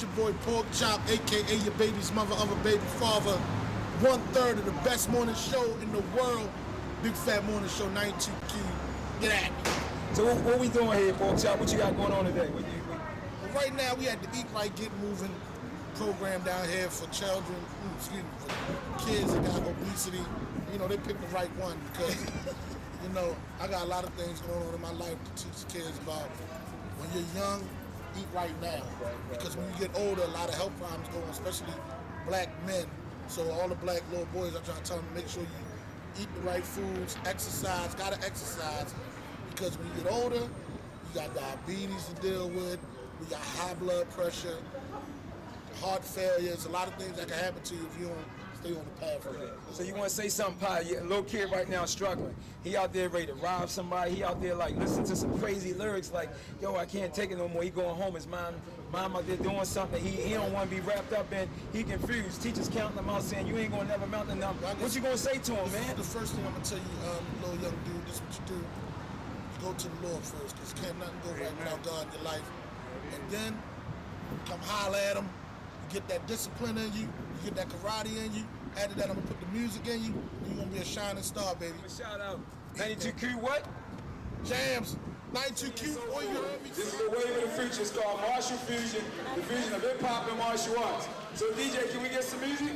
It's your boy Pork Chop, a.k.a. your baby's mother of a baby father. 1/3 of the best morning show in the world. Big Fat Morning Show, 92Q. Get at me. So what we doing here, Pork Chop? What you got going on today? Well, right now, we had the Eat Right, Get Moving program down here for children, for kids that got obesity. You know, they picked the right one because, you know, I got a lot of things going on in my life to teach kids about when you're young, eat right now. Because when you get older, a lot of health problems go on, especially black men. So all the black little boys, I try to tell them, make sure you eat the right foods, exercise, gotta exercise. Because when you get older, you got diabetes to deal with, we got high blood pressure, heart failures, a lot of things that can happen to you if you don't stay on the path for that. So you want to say something, Pi? A little kid right now struggling. He out there ready to rob somebody. He out there like listening to some crazy lyrics like, yo, I can't take it no more. He going home. His mom out there doing something he don't want to be wrapped up in. He confused. Teachers counting him out saying, you ain't going to never mount the number. What you going to say to him, man? The first thing I'm going to tell you, little young dude, this is what you do. You go to the Lord first, because can't nothing go right without God in your life. And then come holler at him. You get that discipline in you. You get that karate in you. After that, I'm going to put the music in you. You're going to be a shining star, baby. Shout out. 92Q what? Jams. 92Q. This is the wave of the future. It's called Martial Fusion, the fusion of hip-hop and martial arts. So DJ, can we get some music?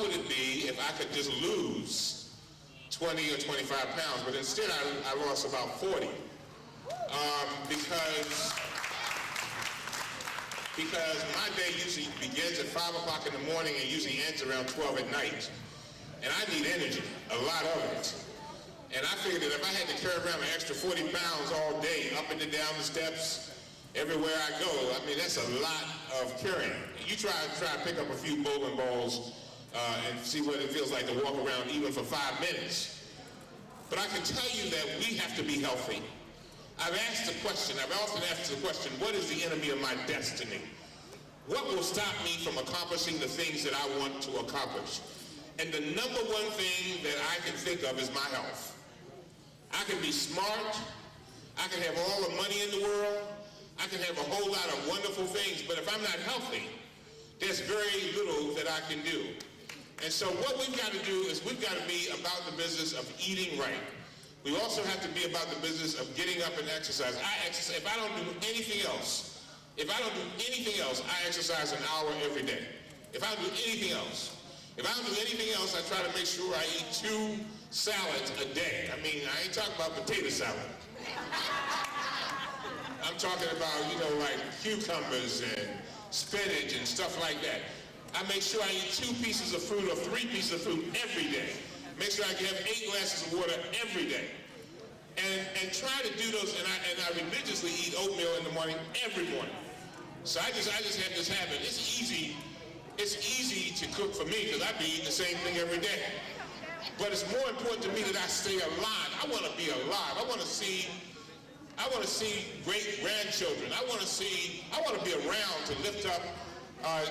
would it be if I could just lose 20 or 25 pounds, but instead I lost about 40. Because my day usually begins at 5 o'clock in the morning and usually ends around 12 at night. And I need energy, a lot of it. And I figured that if I had to carry around an extra 40 pounds all day, up and down the steps, everywhere I go, I mean, that's a lot of carrying. You try to pick up a few bowling balls and see what it feels like to walk around even for 5 minutes. But I can tell you that we have to be healthy. I've often asked the question, what is the enemy of my destiny? What will stop me from accomplishing the things that I want to accomplish? And the number one thing that I can think of is my health. I can be smart, I can have all the money in the world, I can have a whole lot of wonderful things, but if I'm not healthy, there's very little that I can do. And so what we've got to do is we've got to be about the business of eating right. We also have to be about the business of getting up and exercise. I exercise. If I don't do anything else, I exercise an hour every day. If I don't do anything else, I try to make sure I eat 2 salads a day. I mean, I ain't talking about potato salad. I'm talking about, like cucumbers and spinach and stuff like that. I make sure I eat 2 pieces of fruit or 3 pieces of fruit every day. Make sure I can have 8 glasses of water every day. And try to do those, and I religiously eat oatmeal in the morning, every morning. So I just have this habit. It's easy to cook for me because I be eating the same thing every day. But it's more important to me that I stay alive. I want to be alive. I want to see great grandchildren. I want to be around to lift up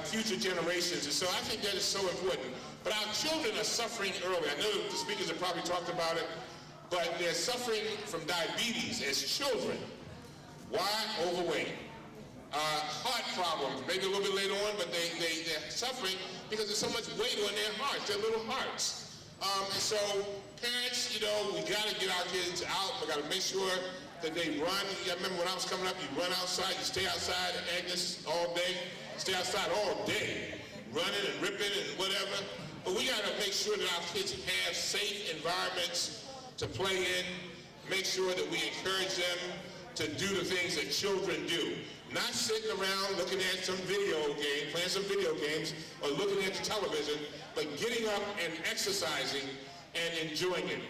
future generations. And so I think that is so important. But our children are suffering early. I know the speakers have probably talked about it, but they're suffering from diabetes as children. Why? Overweight. Heart problems, maybe a little bit later on, but they're suffering because there's so much weight on their hearts, their little hearts. And so parents, we got to get our kids out. We got to make sure that they run. I remember when I was coming up, you run outside, you stay outside, Agnes, all day. Stay outside all day, running and ripping and whatever. But we got to make sure that our kids have safe environments to play in, make sure that we encourage them to do the things that children do. Not sitting around looking at some video game, playing some video games, or looking at the television, but getting up and exercising and enjoying it.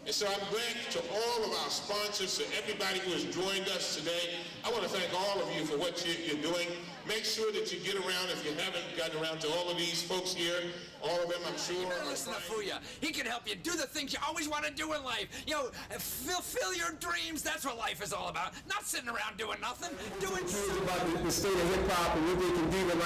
And so I'm glad to all of our sponsors, to everybody who has joined us today. I want to thank all of you for what you're doing. Make sure that you get around, if you haven't gotten around to all of these folks here, all of them, I'm sure. Listen to Fuya. He can help you do the things you always want to do in life. Fulfill your dreams. That's what life is all about. Not sitting around doing nothing. Doing something. About the state of hip-hop and what they can do to,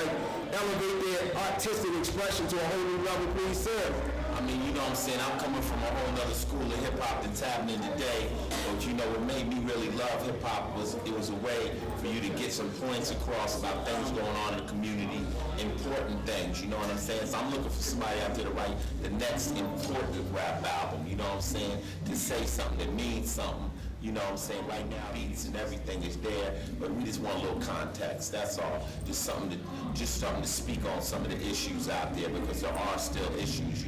elevate their artistic expression to a whole new level, please, sir. I mean, you know what I'm saying? I'm coming from a whole other school of hip-hop that's happening today. But, what made me really love hip-hop was it was a way for you to get some points across about things going on in the community, important things, you know what I'm saying? So I'm looking for somebody out there to write the next important rap album, you know what I'm saying? To say something that means something. You know what I'm saying? Right now, beats and everything is there, but we just want a little context. That's all. Just something to speak on some of the issues out there, because there are still issues,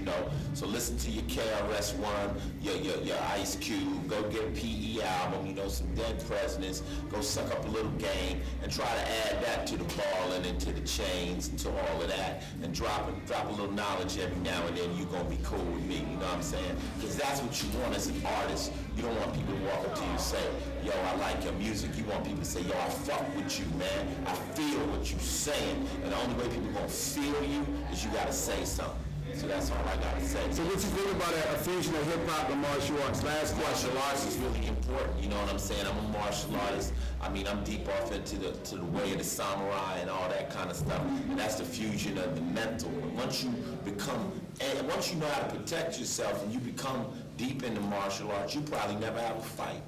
So listen to your KRS-One, your Ice Cube. Go get a PE album. Some Dead Presidents. Go suck up a little game and try to add that to the ball and into the chains and to all of that, and drop a little knowledge every now and then. You're gonna be cool with me. You know what I'm saying? Because that's what you want as an artist. You don't want people to walk up to you and say, yo, I like your music. You want people to say, yo, I fuck with you, man. I feel what you're saying. And the only way people gonna feel you is you gotta say something. So that's all I gotta say. So what you think about a fusion of hip-hop and martial arts? Last question. Martial arts is really important, you know what I'm saying? I'm a martial artist. I mean, I'm deep off into the way of the samurai and all that kind of stuff. And that's the fusion of the mental. And once you know how to protect yourself and you become deep into martial arts, you probably never have a fight,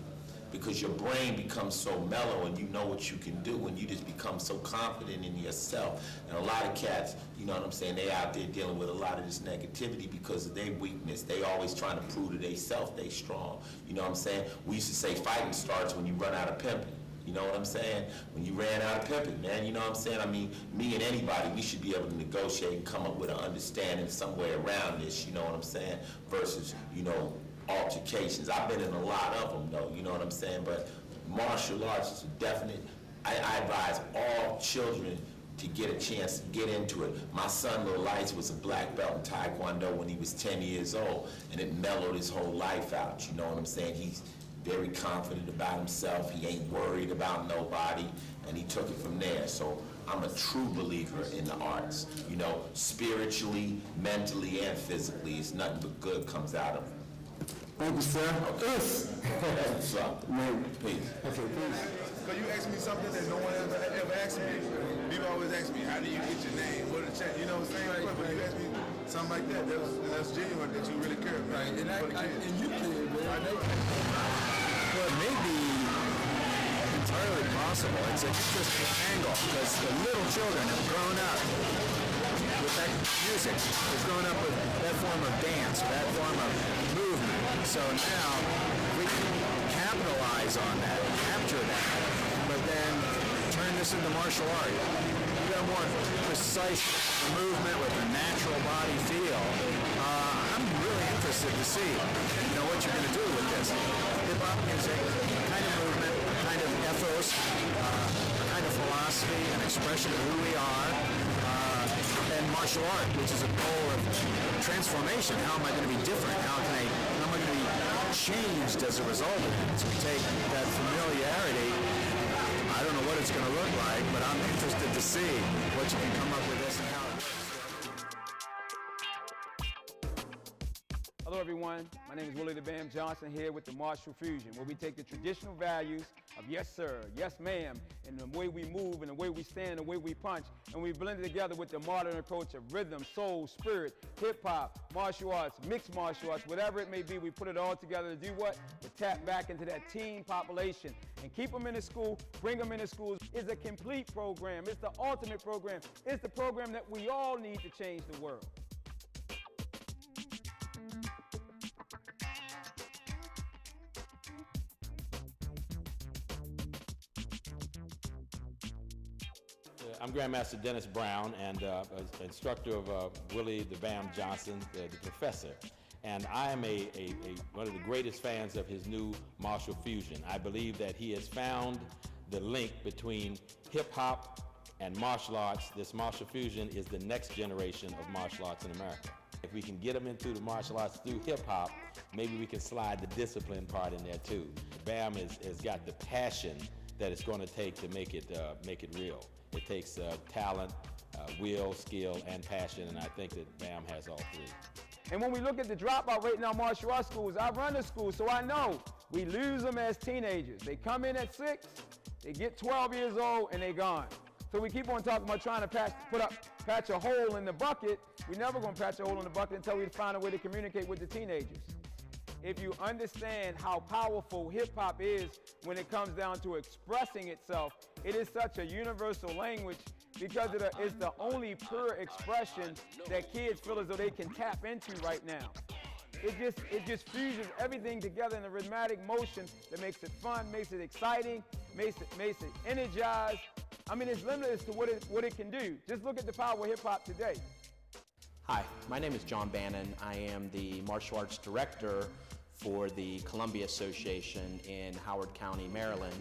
because your brain becomes so mellow and you know what you can do, and you just become so confident in yourself. And a lot of cats, you know what I'm saying, they out there dealing with a lot of this negativity because of their weakness. They always trying to prove to themselves they strong. You know what I'm saying? We used to say fighting starts when you run out of pimping. You know what I'm saying? When you ran out of pimping, man, you know what I'm saying? I mean, me and anybody, we should be able to negotiate and come up with an understanding somewhere around this, you know what I'm saying? Versus, you know, altercations. I've been in a lot of them, though, you know what I'm saying? But martial arts is a definite, I advise all children to get a chance to get into it. My son, Lil Lights, was a black belt in Taekwondo when he was 10 years old, and it mellowed his whole life out, you know what I'm saying? He's very confident about himself. He ain't worried about nobody, and he took it from there. So I'm a true believer in the arts. You know, spiritually, mentally, and physically, it's nothing but good comes out of it. Thank you, sir. Yes. What's up? Peace. Okay, peace. Because you asked me something that no one ever asked me. People always ask me, how do you get your name? What the check? You know what I'm saying? But you asked me something like that. That's genuine that you really care about. Right, and you care, man. I know. Well, it may be entirely possible. It's an interesting angle because the little children have grown up with that music. They've grown up with that form of dance, that form of movement. So now we can capitalize on that, capture that, but then turn this into martial art. You got a more precise movement with a natural body feel. I'm really interested to see, what you're going to do with this. Hip-hop music, kind of movement, kind of ethos, kind of philosophy, an expression of who we are, and martial art, which is a goal of transformation. How am I going to be different? How am I going to be changed as a result of it? So we take that familiarity. I don't know what it's going to look like, but I'm interested to see what you can come up with this and how it works. Hello everyone, my name is Willie the Bam Johnson here with the Martial Fusion, where we take the traditional values of yes sir, yes ma'am, and the way we move and the way we stand, the way we punch, and we blend it together with the modern approach of rhythm, soul, spirit, hip-hop, martial arts, mixed martial arts, whatever it may be, we put it all together to do what? To tap back into that teen population and keep them in the school, bring them into schools. It's a complete program, it's the ultimate program, it's the program that we all need to change the world. I'm Grandmaster Dennis Brown and instructor of Willie the Bam Johnson, the professor. And I am one of the greatest fans of his new martial fusion. I believe that he has found the link between hip-hop and martial arts. This martial fusion is the next generation of martial arts in America. If we can get them into the martial arts through hip-hop, maybe we can slide the discipline part in there too. Bam has got the passion that it's going to take to make it real. It takes talent, will, skill, and passion, and I think that BAM has all three. And when we look at the dropout rate in our martial arts schools, I run the school, so I know we lose them as teenagers. They come in at 6, they get 12 years old, and they're gone. So we keep on talking about trying to patch a hole in the bucket. We're never going to patch a hole in the bucket until we find a way to communicate with the teenagers. If you understand how powerful hip-hop is when it comes down to expressing itself, it is such a universal language because it is the only pure expression that kids feel as though they can tap into right now. It just fuses everything together in a rhythmic motion that makes it fun, makes it exciting, makes it energized. I mean, it's limitless to what it can do. Just look at the power of hip-hop today. Hi, my name is John Bannon. I am the martial arts director for the Columbia Association in Howard County, Maryland.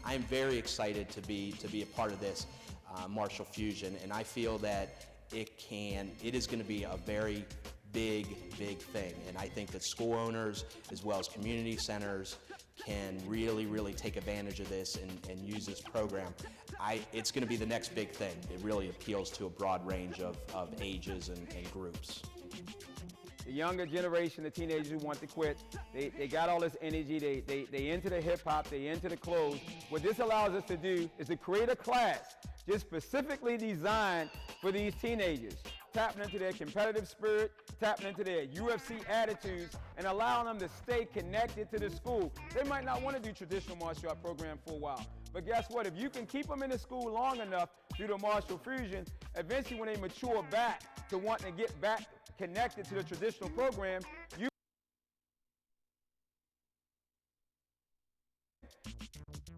I am very excited to be a part of this martial fusion, and I feel that it is going to be a very big thing. And I think that school owners as well as community centers can really take advantage of this and use this program. It's going to be the next big thing. It really appeals to a broad range of ages and groups. The younger generation, the teenagers who want to quit, they got all this energy, they into the hip hop, they into the clothes. What this allows us to do is to create a class just specifically designed for these teenagers, tapping into their competitive spirit, tapping into their UFC attitudes, and allowing them to stay connected to the school. They might not want to do traditional martial art program for a while, but guess what? If you can keep them in the school long enough through the martial fusion, eventually when they mature back to wanting to get back connected to the traditional program, you